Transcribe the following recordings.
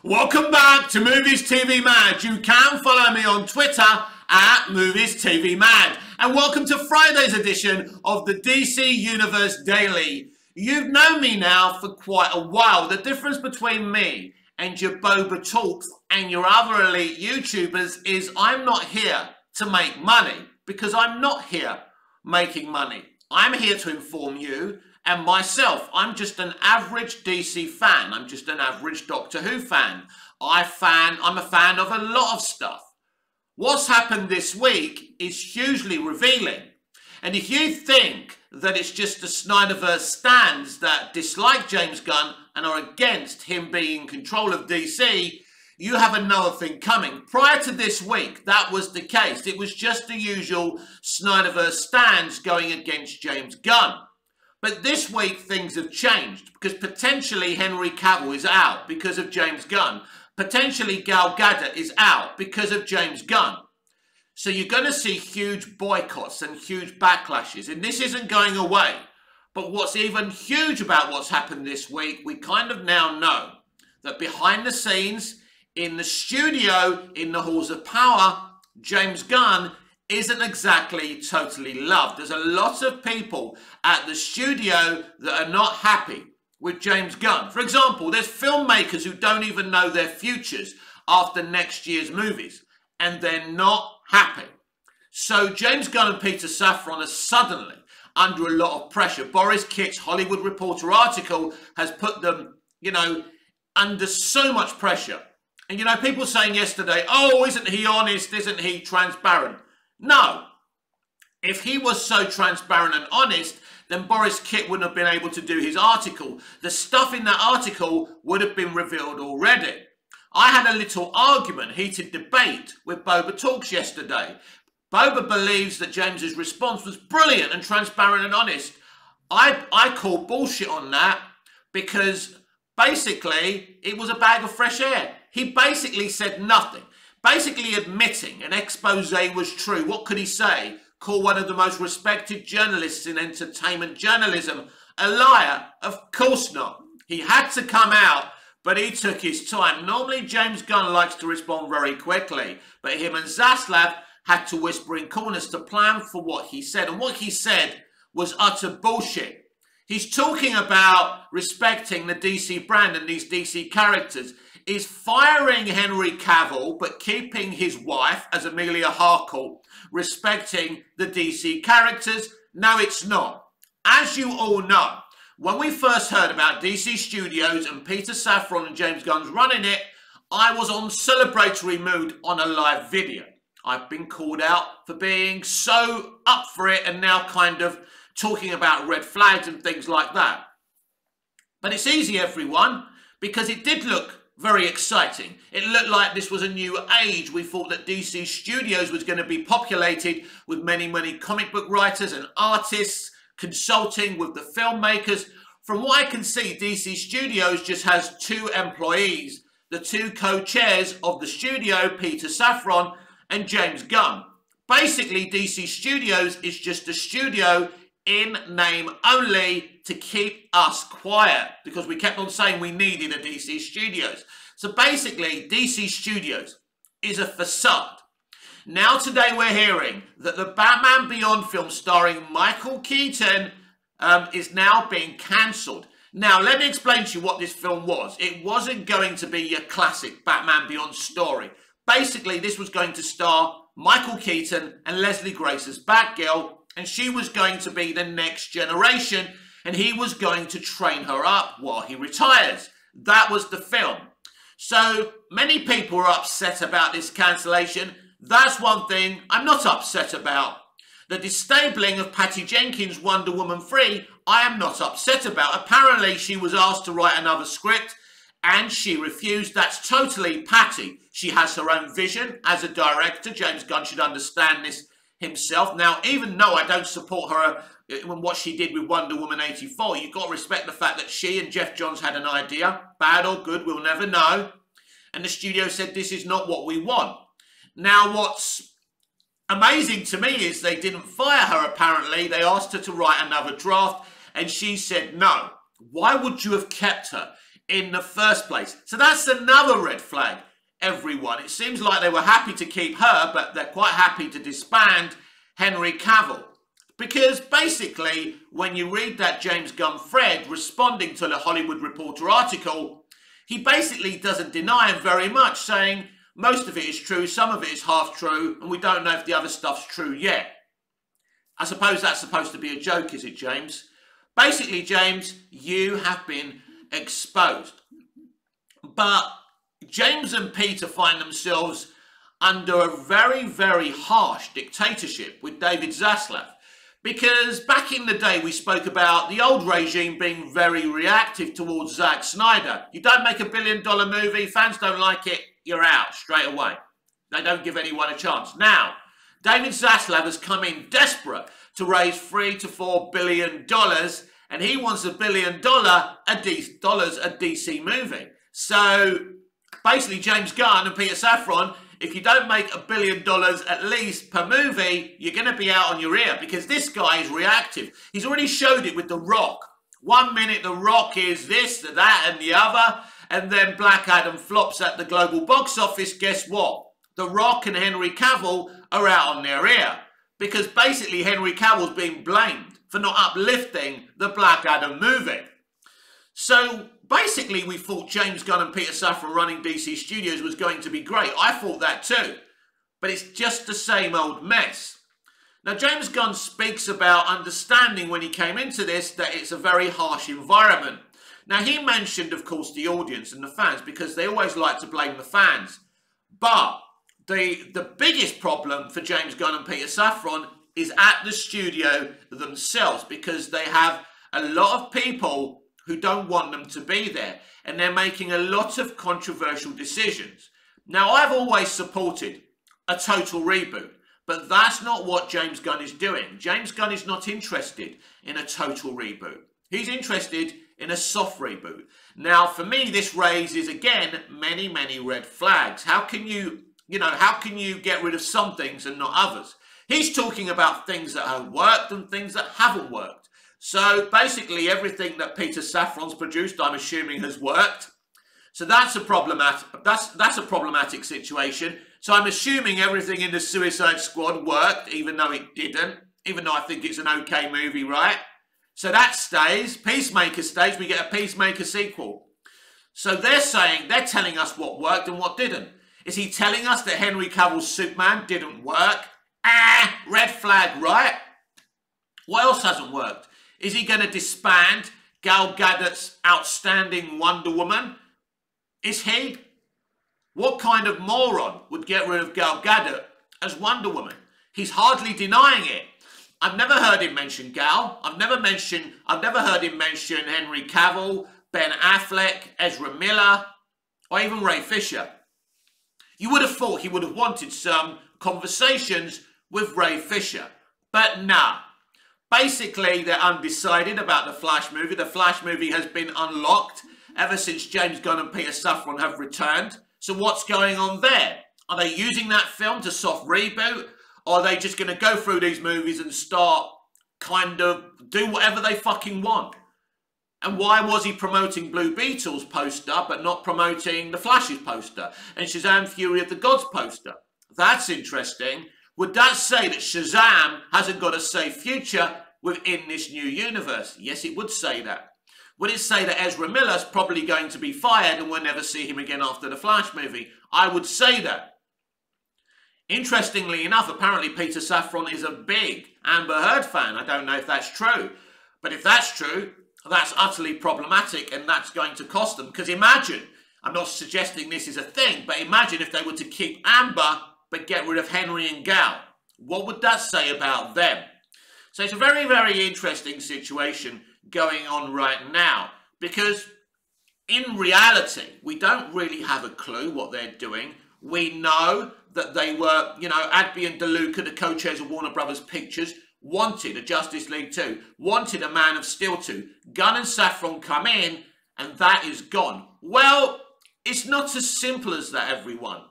Welcome back to Movies TV Mad. You can follow me on Twitter at Movies TV Mad. And welcome to Friday's edition of the DC Universe Daily. You've known me now for quite a while. The difference between me and your Boba Talks and your other elite YouTubers is I'm not here to make money, because I'm not here making money. I'm here to inform you and myself. I'm just an average DC fan. I'm just an average Doctor Who fan. I'm a fan of a lot of stuff. What's happened this week is hugely revealing. And if you think that it's just the Snyderverse stans that dislike James Gunn and are against him being in control of DC, you have another thing coming. Prior to this week, that was the case. It was just the usual Snyderverse stans going against James Gunn. But this week, things have changed, because potentially Henry Cavill is out because of James Gunn. Potentially Gal Gadot is out because of James Gunn. So you're going to see huge boycotts and huge backlashes, and this isn't going away. But what's even huge about what's happened this week, we kind of now know that behind the scenes, in the studio, in the halls of power, James Gunn isn't exactly totally loved. There's a lot of people at the studio that are not happy with James Gunn. For example, there's filmmakers who don't even know their futures after next year's movies, and they're not happy. So James Gunn and Peter Safran are suddenly under a lot of pressure. Boris Kitt's Hollywood Reporter article has put them, under so much pressure. And, people saying yesterday, oh, isn't he honest? Isn't he transparent? No. If he was so transparent and honest, then Boris Kitt wouldn't have been able to do his article. The stuff in that article would have been revealed already. I had a little argument, heated debate with Boba Talks yesterday. Boba believes that James's response was brilliant and transparent and honest. I call bullshit on that, because basically it was a bag of fresh air. He basically said nothing. Basically admitting an expose was true. What could he say? Call one of the most respected journalists in entertainment journalism a liar? Of course not. He had to come out, but he took his time. Normally James Gunn likes to respond very quickly, but him and Zaslav had to whisper in corners to plan for what he said. And what he said was utter bullshit. He's talking about respecting the DC brand and these DC characters. Is firing Henry Cavill but keeping his wife as Amelia Harcourt, respecting the DC characters? No, it's not. As you all know, when we first heard about DC Studios and Peter Safran and James Gunn's running it, I was on celebratory mood on a live video. I've been called out for being so up for it and now kind of talking about red flags and things like that. But it's easy, everyone, because it did look very exciting. It looked like this was a new age. We thought that DC Studios was going to be populated with many, many comic book writers and artists consulting with the filmmakers. From what I can see, DC Studios just has two employees, the two co-chairs of the studio, Peter Safran and James Gunn. Basically, DC Studios is just a studio in name only to keep us quiet, because we kept on saying we needed a DC Studios. So basically, DC Studios is a facade. Now today we're hearing that the Batman Beyond film starring Michael Keaton is now being cancelled. Now let me explain to you what this film was. It wasn't going to be your classic Batman Beyond story. Basically, this was going to star Michael Keaton and Leslie Grace as Batgirl, and she was going to be the next generation, and he was going to train her up while he retires. That was the film. So many people are upset about this cancellation. That's one thing I'm not upset about. The disabling of Patty Jenkins' Wonder Woman 3, I am not upset about. Apparently she was asked to write another script and she refused. That's totally Patty. She has her own vision as a director. James Gunn should understand this himself. Now, even though I don't support her in what she did with Wonder Woman 84, you've got to respect the fact that she and Jeff Johns had an idea, bad or good, we'll never know. And the studio said, this is not what we want. Now, what's amazing to me is they didn't fire her, apparently. They asked her to write another draft, and she said no. Why would you have kept her? in the first place. So that's another red flag, everyone. It seems like they were happy to keep her, but they're quite happy to disband Henry Cavill. Because basically, when you read that James Gunn thread responding to the Hollywood Reporter article, he basically doesn't deny him very much, saying most of it is true, some of it is half true, and we don't know if the other stuff's true yet. I suppose that's supposed to be a joke, is it, James? Basically, James, you have been exposed. But James and Peter find themselves under a very, very harsh dictatorship with David Zaslav. Because back in the day, we spoke about the old regime being very reactive towards Zack Snyder. You don't make $1 billion movie, fans don't like it, you're out straight away. They don't give anyone a chance. Now, David Zaslav has come in desperate to raise $3 to $4 billion, and he wants $1 billion a DC movie. So basically, James Gunn and Peter Safran, if you don't make $1 billion at least per movie, you're going to be out on your ear, because this guy is reactive. He's already showed it with The Rock. 1 minute The Rock is this, that and the other, and then Black Adam flops at the global box office. Guess what? The Rock and Henry Cavill are out on their ear, because basically Henry Cavill's being blamed for not uplifting the Black Adam movie. So basically, we thought James Gunn and Peter Safran running DC Studios was going to be great. I thought that too. But it's just the same old mess. Now, James Gunn speaks about understanding when he came into this that it's a very harsh environment. Now, he mentioned, of course, the audience and the fans, because they always like to blame the fans. But the biggest problem for James Gunn and Peter Safran is at the studio themselves, because they have a lot of people who don't want them to be there, and they're making a lot of controversial decisions. Now, I've always supported a total reboot, but that's not what James Gunn is doing. James Gunn is not interested in a total reboot. He's interested in a soft reboot. Now, for me, this raises, again, many, many red flags. How can you get rid of some things and not others? He's talking about things that have worked and things that haven't worked. So basically, everything that Peter Safran's produced, I'm assuming, has worked. So that's a problematic situation. So I'm assuming everything in the Suicide Squad worked, even though it didn't. Even though I think it's an okay movie, right? So that stays. Peacemaker stays. We get a Peacemaker sequel. So they're telling us what worked and what didn't. Is he telling us that Henry Cavill's Superman didn't work? Red flag, right? What else hasn't worked? Is he going to disband Gal Gadot's outstanding Wonder Woman? Is he? What kind of moron would get rid of Gal Gadot as Wonder Woman? He's hardly denying it. I've never heard him mention Gal. I've never heard him mention Henry Cavill, Ben Affleck, Ezra Miller, or even Ray Fisher. You would have thought he would have wanted some conversations with Ray Fisher, but nah. Basically, they're undecided about the Flash movie. The Flash movie has been unlocked ever since James Gunn and Peter Safran have returned. So what's going on there? Are they using that film to soft reboot? Or are they just going to go through these movies and start kind of do whatever they fucking want? And why was he promoting Blue Beetle's poster but not promoting the Flash's poster and Shazam Fury of the Gods poster? That's interesting. Would that say that Shazam hasn't got a safe future within this new universe? Yes, it would say that. Would it say that Ezra Miller's probably going to be fired and we'll never see him again after the Flash movie? I would say that. Interestingly enough, apparently Peter Safran is a big Amber Heard fan. I don't know if that's true. But if that's true, that's utterly problematic, and that's going to cost them. Because imagine, I'm not suggesting this is a thing, but imagine if they were to keep Amber but get rid of Henry and Gal. What would that say about them? So it's a very, very interesting situation going on right now, because in reality, we don't really have a clue what they're doing. We know that they were, Adby and DeLuca, the co-chairs of Warner Brothers Pictures, wanted a Justice League 2, wanted a Man of Steel 2. Gunn and Safran come in, and that is gone. Well, it's not as simple as that, everyone.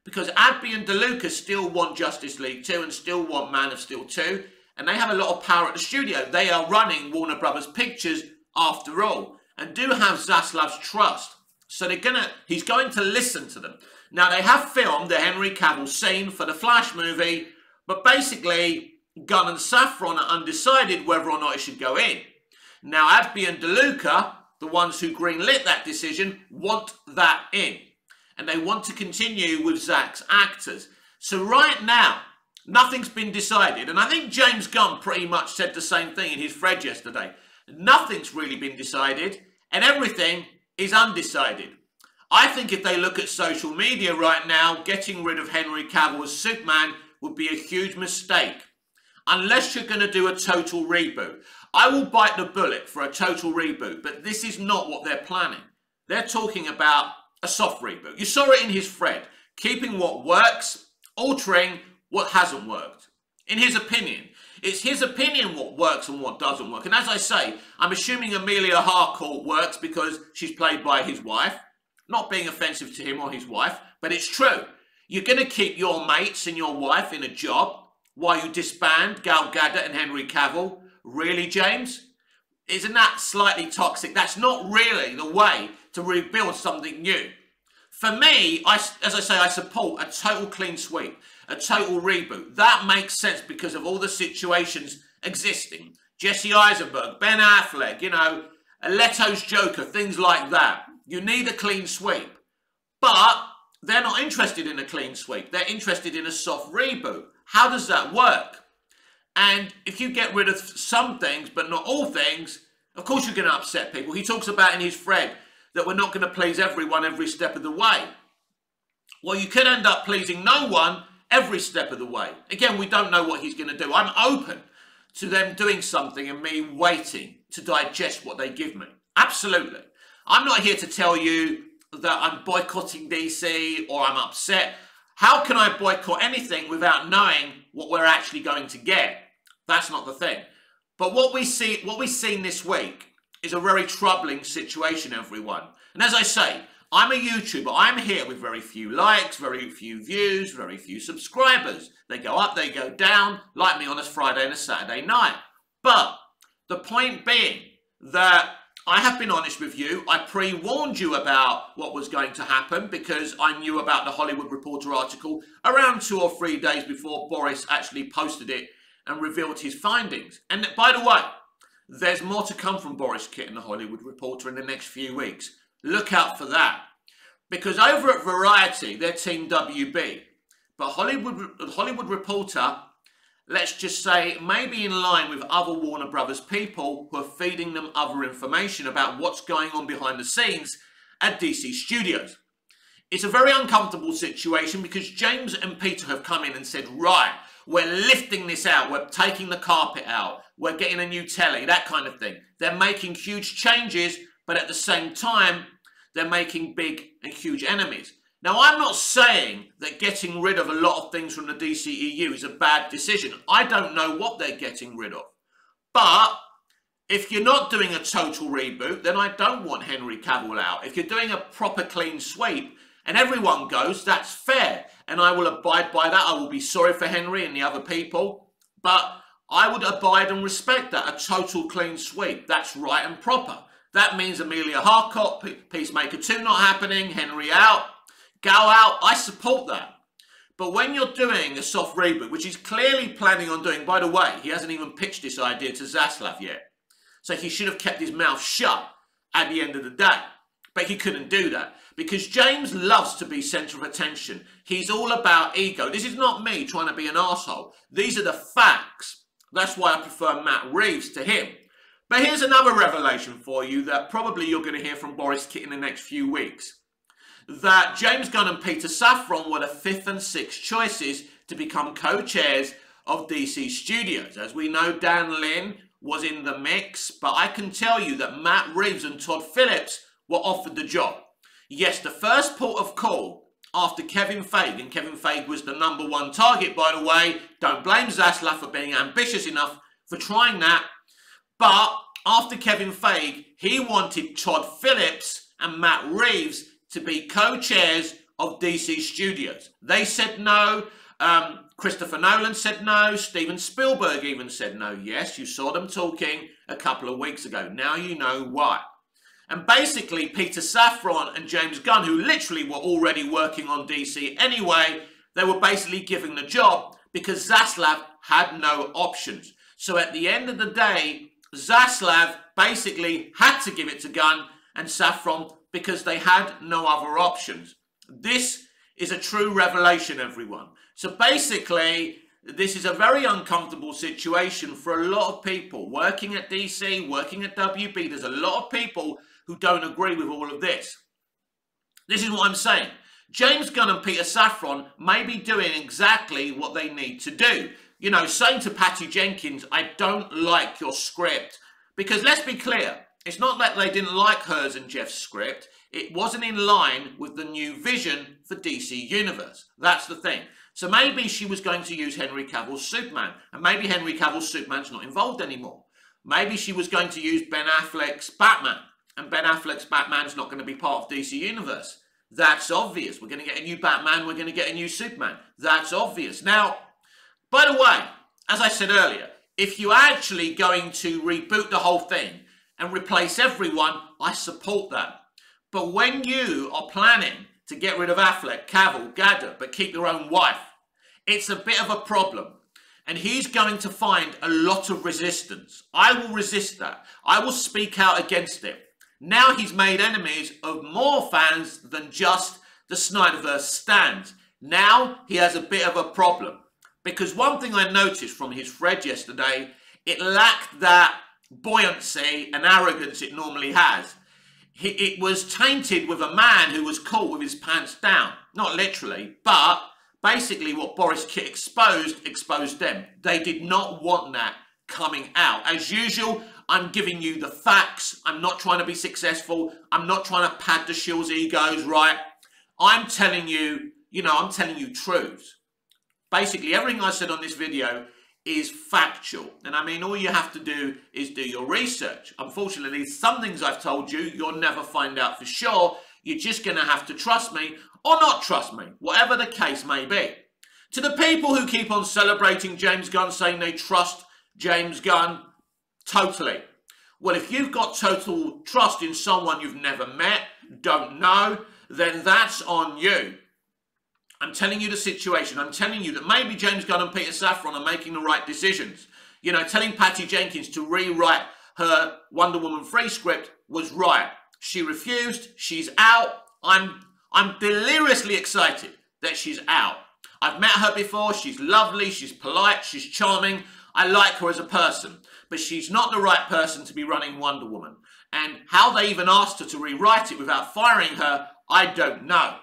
Because Adby and DeLuca still want Justice League 2 and still want Man of Steel 2. And they have a lot of power at the studio. They are running Warner Brothers Pictures after all. and do have Zaslav's trust. So he's going to listen to them. Now, they have filmed the Henry Cavill scene for the Flash movie, but basically, Gunn and Safran are undecided whether or not it should go in. Now, Adby and DeLuca, the ones who greenlit that decision, want that in. And they want to continue with Zack's actors. So right now, nothing's been decided. And I think James Gunn pretty much said the same thing in his thread yesterday. Nothing's really been decided, and everything is undecided. I think if they look at social media right now, getting rid of Henry Cavill as Superman would be a huge mistake. Unless you're going to do a total reboot. I will bite the bullet for a total reboot, but this is not what they're planning. They're talking about a soft reboot. You saw it in his thread. Keeping what works, altering what hasn't worked. In his opinion. It's his opinion what works and what doesn't work. And as I say, I'm assuming Amelia Harcourt works because she's played by his wife. Not being offensive to him or his wife, but it's true. You're going to keep your mates and your wife in a job while you disband Gal Gadot and Henry Cavill. Really, James? Isn't that slightly toxic? That's not really the way to rebuild something new. For me, as I say, I support a total clean sweep, a total reboot. That makes sense because of all the situations existing. Jesse Eisenberg, Ben Affleck, you know, Leto's Joker, things like that. You need a clean sweep. But they're not interested in a clean sweep. They're interested in a soft reboot. How does that work? And if you get rid of some things, but not all things, of course you're going to upset people. He talks about in his thread that we're not going to please everyone every step of the way. Well, you could end up pleasing no one every step of the way. Again, we don't know what he's going to do. I'm open to them doing something and me waiting to digest what they give me. Absolutely. I'm not here to tell you that I'm boycotting DC or I'm upset. How can I boycott anything without knowing what we're actually going to get? That's not the thing. But what we've seen this week is a very troubling situation, everyone. And as I say, I'm a YouTuber. I'm here with very few likes, very few views, very few subscribers. They go up, they go down, like me on a Friday and a Saturday night. But the point being that I have been honest with you. I pre-warned you about what was going to happen because I knew about the Hollywood Reporter article around 2 or 3 days before Boris actually posted it and revealed his findings. And by the way, there's more to come from Boris Kitt and the Hollywood Reporter in the next few weeks. Look out for that. Because over at Variety, they're Team WB. But Hollywood Reporter, let's just say, maybe in line with other Warner Brothers people who are feeding them other information about what's going on behind the scenes at DC Studios. It's a very uncomfortable situation because James and Peter have come in and said, right, we're lifting this out, we're taking the carpet out, we're getting a new telly, that kind of thing. They're making huge changes, but at the same time, they're making big and huge enemies. Now, I'm not saying that getting rid of a lot of things from the DCEU is a bad decision. I don't know what they're getting rid of. But if you're not doing a total reboot, then I don't want Henry Cavill out. If you're doing a proper clean sweep and everyone goes, that's fair. And I will abide by that. I will be sorry for Henry and the other people. But I would abide and respect that. A total clean sweep. That's right and proper. That means Amelia Harcourt, Peacemaker 2 not happening, Henry out, Gal out. I support that. But when you're doing a soft reboot, which he's clearly planning on doing, by the way, he hasn't even pitched this idea to Zaslav yet. So he should have kept his mouth shut at the end of the day. But he couldn't do that. Because James loves to be centre of attention. He's all about ego. This is not me trying to be an arsehole. These are the facts. That's why I prefer Matt Reeves to him. But here's another revelation for you that probably you're going to hear from Boris Kitt in the next few weeks. That James Gunn and Peter Safran were the 5th and 6th choices to become co-chairs of DC Studios. As we know, Dan Lin was in the mix, but I can tell you that Matt Reeves and Todd Phillips were offered the job. Yes, the first port of call after Kevin Feige, and Kevin Feige was the #1 target, by the way. Don't blame Zaslav for being ambitious enough for trying that. But after Kevin Feige, he wanted Todd Phillips and Matt Reeves to be co-chairs of DC Studios. They said no. Christopher Nolan said no. Steven Spielberg even said no. Yes, you saw them talking a couple of weeks ago. Now you know why. And basically, Peter Safran and James Gunn, who literally were already working on DC anyway, they were basically giving the job because Zaslav had no options. So at the end of the day, Zaslav basically had to give it to Gunn and Safran because they had no other options. This is a true revelation, everyone. So basically, this is a very uncomfortable situation for a lot of people working at DC, working at WB. There's a lot of people who don't agree with all of this. This is what I'm saying. James Gunn and Peter Safran may be doing exactly what they need to do. You know, saying to Patty Jenkins, I don't like your script. Because let's be clear, it's not that they didn't like hers and Jeff's script. It wasn't in line with the new vision for DC Universe. That's the thing. So maybe she was going to use Henry Cavill's Superman. And maybe Henry Cavill's Superman's not involved anymore. Maybe she was going to use Ben Affleck's Batman. And Ben Affleck's Batman's not going to be part of DC Universe. That's obvious. We're going to get a new Batman. We're going to get a new Superman. That's obvious. Now, by the way, as I said earlier, if you're actually going to reboot the whole thing and replace everyone, I support that. But when you are planning to get rid of Affleck, Cavill, Gadot, but keep your own wife, it's a bit of a problem. And he's going to find a lot of resistance. I will resist that. I will speak out against it. Now he's made enemies of more fans than just the Snyderverse stands. Now he has a bit of a problem. Because one thing I noticed from his thread yesterday, it lacked that buoyancy and arrogance it normally has. It was tainted with a man who was caught with his pants down. Not literally, but basically what Boris Kitt exposed them. They did not want that coming out. As usual, I'm giving you the facts. I'm not trying to be successful. I'm not trying to pad the shill's egos, right? I'm telling you, I'm telling you truths. Basically, everything I said on this video is factual. And I mean, all you have to do is do your research. Unfortunately, some things I've told you, you'll never find out for sure. You're just going to have to trust me or not trust me, whatever the case may be. To the people who keep on celebrating James Gunn, saying they trust James Gunn, totally. Well, if you've got total trust in someone you've never met, don't know, then that's on you. I'm telling you the situation. I'm telling you that maybe James Gunn and Peter Safran are making the right decisions. Telling Patty Jenkins to rewrite her Wonder Woman 3 script was right. She refused. She's out. I'm deliriously excited that she's out. I've met her before. She's lovely. She's polite. She's charming. I like her as a person. But she's not the right person to be running Wonder Woman. And how they even asked her to rewrite it without firing her, I don't know.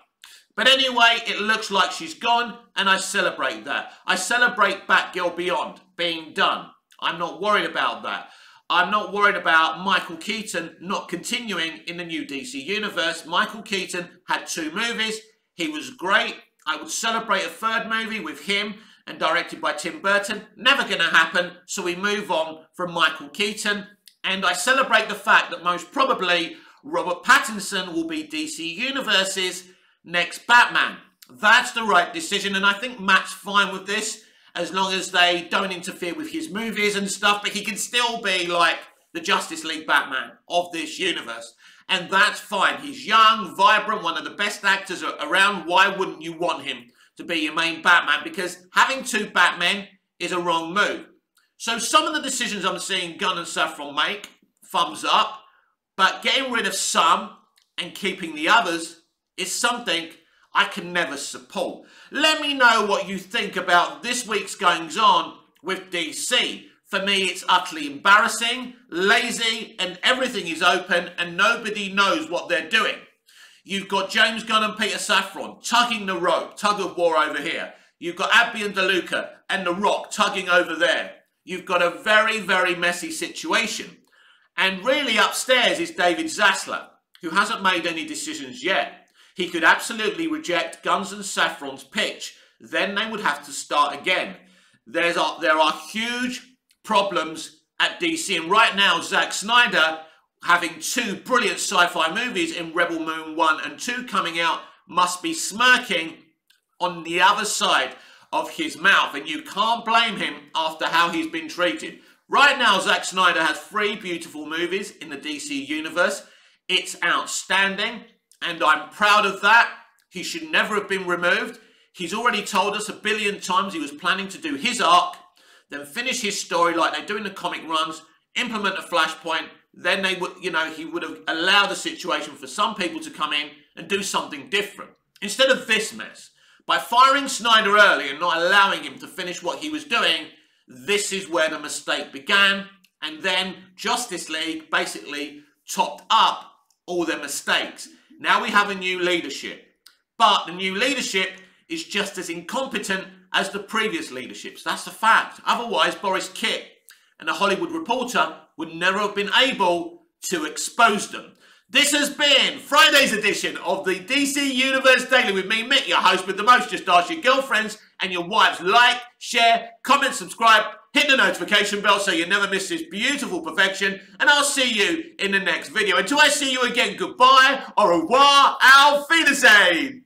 But anyway, it looks like she's gone, and I celebrate that. I celebrate Batgirl Beyond being done. I'm not worried about that. I'm not worried about Michael Keaton not continuing in the new DC Universe. Michael Keaton had 2 movies. He was great. I would celebrate a 3rd movie with him and directed by Tim Burton. Never going to happen, so we move on from Michael Keaton. And I celebrate the fact that most probably Robert Pattinson will be DC Universe's next Batman. That's the right decision, and I think Matt's fine with this as long as they don't interfere with his movies and stuff, but he can still be like the Justice League Batman of this universe, and that's fine. He's young, vibrant, one of the best actors around. Why wouldn't you want him to be your main Batman? Because having 2 Batmen is a wrong move. So some of the decisions I'm seeing Gunn and Safran make, thumbs up, but getting rid of some and keeping the others is something I can never support. Let me know what you think about this week's goings on with DC. For me, it's utterly embarrassing, lazy, and everything is open and nobody knows what they're doing. You've got James Gunn and Peter Safran tugging the rope, tug of war over here. You've got Abby and DeLuca and The Rock tugging over there. You've got a very, very messy situation. And really upstairs is David Zaslav, who hasn't made any decisions yet. He could absolutely reject Gunn's and Safran's pitch. Then they would have to start again. There are huge problems at DC. And right now, Zack Snyder, having 2 brilliant sci-fi movies in Rebel Moon 1 and 2 coming out, must be smirking on the other side of his mouth. And you can't blame him after how he's been treated. Right now, Zack Snyder has 3 beautiful movies in the DC universe. It's outstanding, and I'm proud of that. He should never have been removed. He's already told us 1 billion times he was planning to do his arc, then finish his story like they do in the comic runs, implement a flashpoint, then they would, he would have allowed the situation for some people to come in and do something different. Instead of this mess, by firing Snyder early and not allowing him to finish what he was doing, this is where the mistake began, and then Justice League basically topped up all their mistakes. Now we have a new leadership, but the new leadership is just as incompetent as the previous leaderships. That's a fact. Otherwise, Boris Kitt and the Hollywood Reporter would never have been able to expose them. This has been Friday's edition of the DC Universe Daily with me, Mick, your host with the most. Just ask your girlfriends and your wives. Like, share, comment, subscribe, hit the notification bell so you never miss this beautiful perfection. And I'll see you in the next video. Until I see you again, goodbye, au revoir, auf Wiedersehen.